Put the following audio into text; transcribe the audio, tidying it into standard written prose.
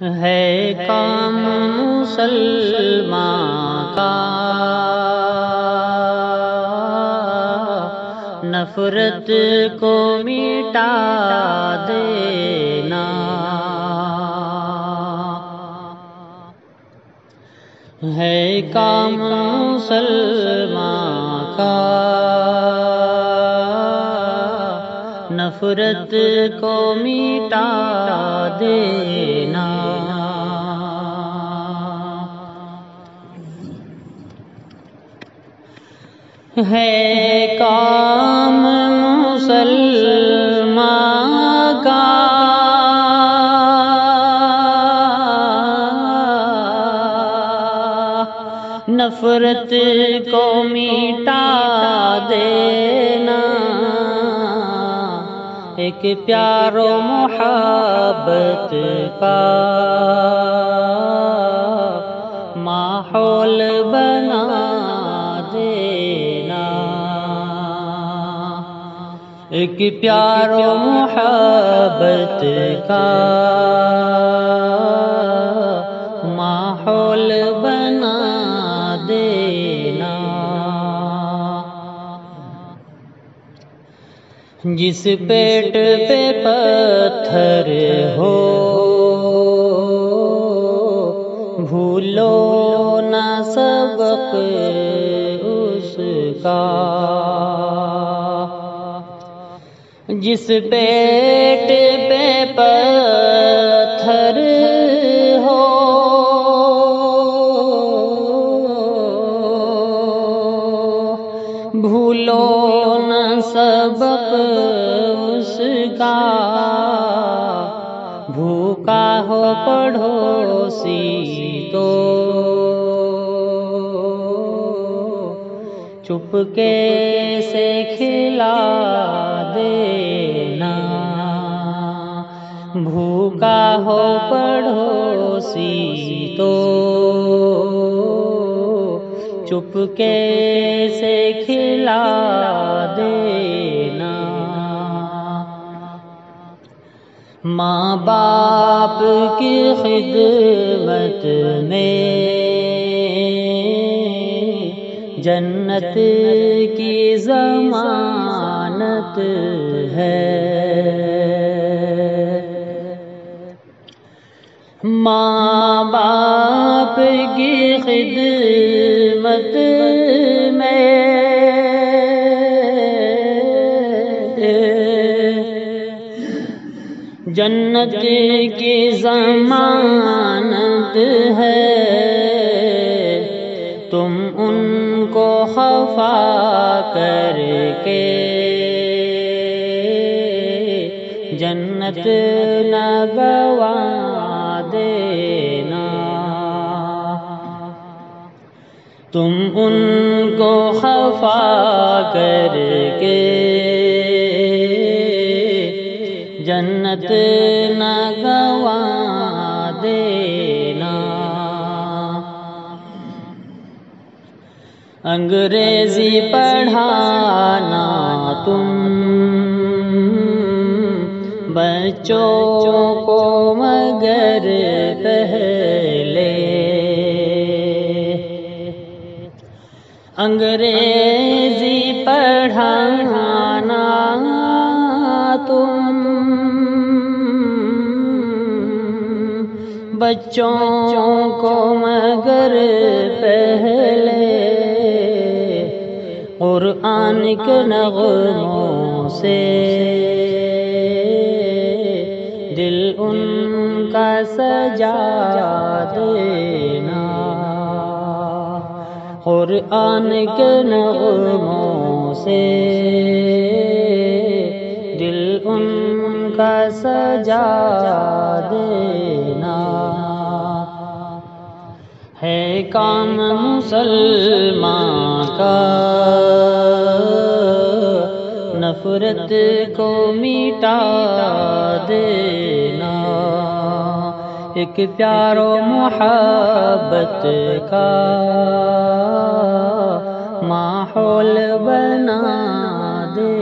ہے کام مسلمان کا نفرت کو مٹا دینا، ہے کام مسلمان کا نفرت کو مٹا دینا، ہے کام مسلمان کا نفرت کو مٹا دینا، ایک پیار و محبت کا ماحول بنا دینا، ایک پیار و محبت کا ماحول بنا دینا، جس پیٹ پہ پتھر ہو بھولو نہ سبق اس کا، جس پیٹ پہ پتھر ہو بھولو نہ سبق اس کا، بھوکا ہو پڑوسی تو چپکے سے کھلا دینا، بھوکا ہو پڑوسی تو چپکے سے کھلا دینا، ماں باپ کی خدمت میں جنت کی ضمانت ہے، ماں باپ کی خدمت میں جنت کی ضمانت ہے، تم ان کو خفا کر کے جنت نہ گوا دینا، تم ان کو خفا کر کے جنت نہ گوا دینا، انگریزی پڑھانا تم بچوں کو مگر پہلے، انگریزی پڑھانا تم بچوں کو مگر پہلے، قرآن کے نغموں سے دل ان کا سجا دینا، قرآن کے نغموں سے دل ان کا سجا دینا، ہے کام مسلمان کا نفرت کو مٹا دینا، ایک پیار و محبت کا ماحول بنا دے